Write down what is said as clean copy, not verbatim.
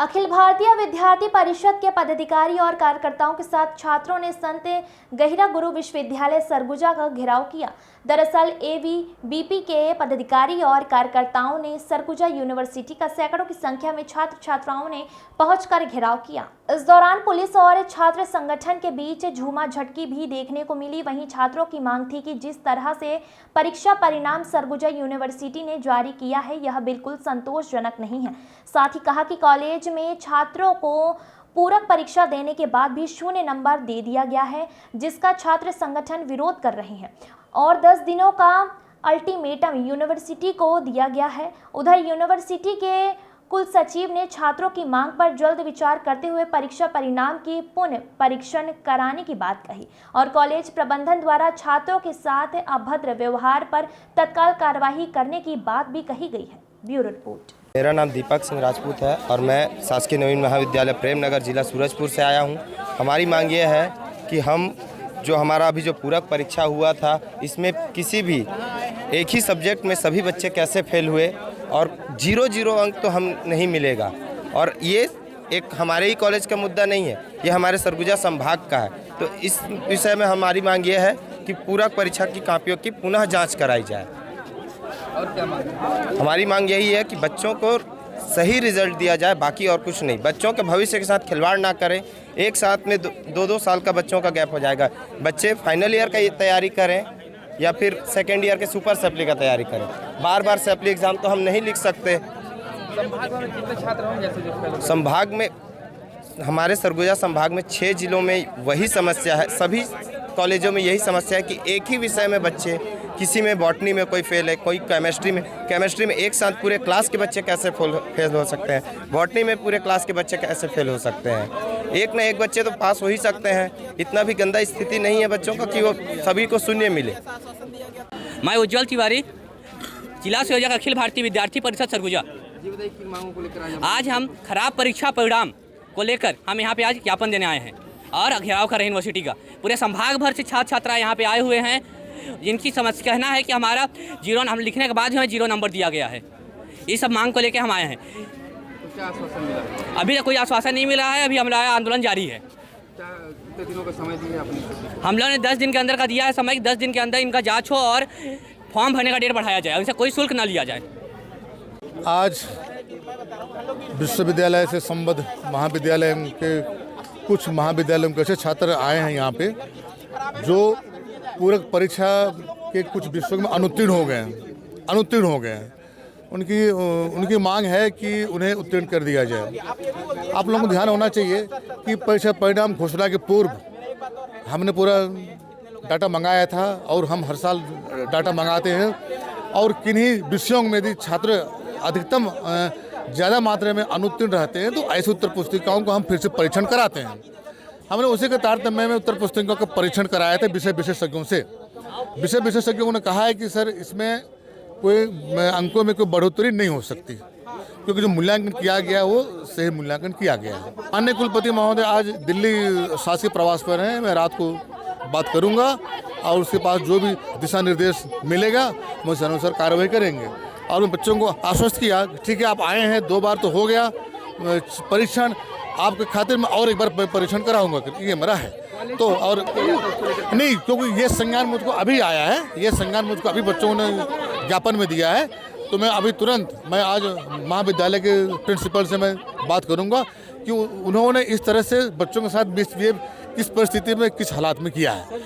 अखिल भारतीय विद्यार्थी परिषद के पदाधिकारी और कार्यकर्ताओं के साथ छात्रों ने संत गहिरा गुरु विश्वविद्यालय सरगुजा का घेराव किया। दरअसल एबीवीपी के पदाधिकारी और कार्यकर्ताओं ने सरगुजा यूनिवर्सिटी का सैकड़ों की संख्या में छात्र छात्राओं ने पहुंचकर घेराव किया। इस दौरान पुलिस और छात्र संगठन के बीच झूमा झटकी भी देखने को मिली। वहीं छात्रों की मांग थी कि जिस तरह से परीक्षा परिणाम सरगुजा यूनिवर्सिटी ने जारी किया है यह बिल्कुल संतोषजनक नहीं है। साथ ही कहा कि कॉलेज में छात्रों को पूरक परीक्षा देने के बाद भी 0 नंबर दे दिया गया है, जिसका छात्र संगठन विरोध कर रहे हैं और 10 दिनों का अल्टीमेटम यूनिवर्सिटी को दिया गया है। उधर यूनिवर्सिटी के कुल सचिव ने छात्रों की मांग पर जल्द विचार करते हुए परीक्षा परिणाम की पुनः परीक्षण कराने की बात कही और कॉलेज प्रबंधन द्वारा छात्रों के साथ अभद्र व्यवहार पर तत्काल कार्रवाई करने की बात भी कही गई है। Bureau report. मेरा नाम दीपक सिंह राजपूत है और मैं शासकीय नवीन महाविद्यालय प्रेमनगर जिला सूरजपुर से आया हूं। हमारी मांग ये है कि हम जो हमारा अभी जो पूरक परीक्षा हुआ था इसमें किसी भी एक ही सब्जेक्ट में सभी बच्चे कैसे फेल हुए और 0 अंक तो हम नहीं मिलेगा। और ये एक हमारे ही कॉलेज का मुद्दा नहीं है, ये हमारे सरगुजा संभाग का है। तो इस विषय में हमारी मांग ये है कि पूरक परीक्षा की कॉपियों की पुनः जाँच कराई जाए। और क्या मांग? हमारी मांग यही है कि बच्चों को सही रिजल्ट दिया जाए, बाकी और कुछ नहीं। बच्चों के भविष्य के साथ खिलवाड़ ना करें। एक साथ में दो साल का बच्चों का गैप हो जाएगा। बच्चे फाइनल ईयर का तैयारी करें या फिर सेकेंड ईयर के सुपर सप्ली का तैयारी करें। बार सप्ली एग्ज़ाम तो हम नहीं लिख सकते। संभाग में कितने छात्र होंगे जैसे संभाग में हमारे सरगुजा संभाग में 6 जिलों में वही समस्या है। सभी कॉलेजों में यही समस्या है कि एक ही विषय में बच्चे, किसी में बॉटनी में कोई फेल है, कोई केमिस्ट्री में एक साथ पूरे क्लास के बच्चे कैसे फेल हो सकते हैं, बॉटनी में पूरे क्लास के बच्चे कैसे फेल हो सकते हैं। एक न एक बच्चे तो पास हो ही सकते हैं। इतना भी गंदा स्थिति नहीं है बच्चों का कि वो सभी को शून्य मिले। मैं उज्जवल तिवारी, जिला संयोजक अखिल भारतीय विद्यार्थी परिषद सरगुजा। आज हम खराब परीक्षा परिणाम को लेकर हम यहाँ पे आज ज्ञापन देने आए हैं और घेराव कर रहे हैं यूनिवर्सिटी का। पूरे संभाग भर से छात्र छात्रा यहाँ पे आए हुए हैं, जिनकी समस्या कहना है कि हमारा हम लिखने के बाद हमें 0 नंबर दिया गया है। ये सब मांग को लेकर हम आए हैं। तो क्या आश्वासन मिला? अभी तक कोई आश्वासन नहीं मिला है। अभी हमारा आंदोलन जारी है। कितने दिनों का समय दिया आपने? हम लोगों ने 10 दिन के अंदर का दिया है समय। 10 दिन के अंदर इनका जाँच हो और फॉर्म भरने का डेट बढ़ाया जाए, उनसे कोई शुल्क न लिया जाए। आज विश्वविद्यालय से संबद्ध महाविद्यालय के कुछ महाविद्यालयों के ऐसे छात्र आए हैं यहाँ पे जो पूरक परीक्षा के कुछ विषयों में अनुत्तीर्ण हो गए हैं। उनकी मांग है कि उन्हें उत्तीर्ण कर दिया जाए। आप लोगों को ध्यान होना चाहिए कि परीक्षा परिणाम घोषणा के पूर्व हमने पूरा डाटा मंगाया था और हम हर साल डाटा मंगाते हैं और किन्हीं विषयों में यदि छात्र अधिकतम ज़्यादा मात्रा में अनुत्तीर्ण रहते हैं तो ऐसी उत्तर पुस्तिकाओं को हम फिर से परीक्षण कराते हैं। हमने उसी के तारतम्य में उत्तर पुस्तिकाओं का परीक्षण कराया था विषय विशेषज्ञों से। विषय विशेषज्ञों ने कहा है कि सर इसमें कोई अंकों में कोई बढ़ोतरी नहीं हो सकती क्योंकि जो मूल्यांकन किया गया वो सही मूल्यांकन किया गया है। अन्य कुलपति महोदय आज दिल्ली शासकीय प्रवास पर हैं। मैं रात को बात करूँगा और उसके पास जो भी दिशा निर्देश मिलेगा हम उस अनुसार कार्रवाई करेंगे। और मैं बच्चों को आश्वस्त किया ठीक है आप आए हैं 2 बार तो हो गया परीक्षण, आपके खातिर में और एक बार परीक्षण कराऊंगा क्योंकि ये मेरा है। तो और नहीं क्योंकि ये संज्ञान मुझको अभी आया है, ये संज्ञान मुझको अभी बच्चों ने ज्ञापन में दिया है। तो मैं अभी तुरंत मैं आज महाविद्यालय के प्रिंसिपल से मैं बात करूंगा कि उन्होंने इस तरह से बच्चों के साथ मिसबिहेव किस परिस्थिति में किस हालात में किया है।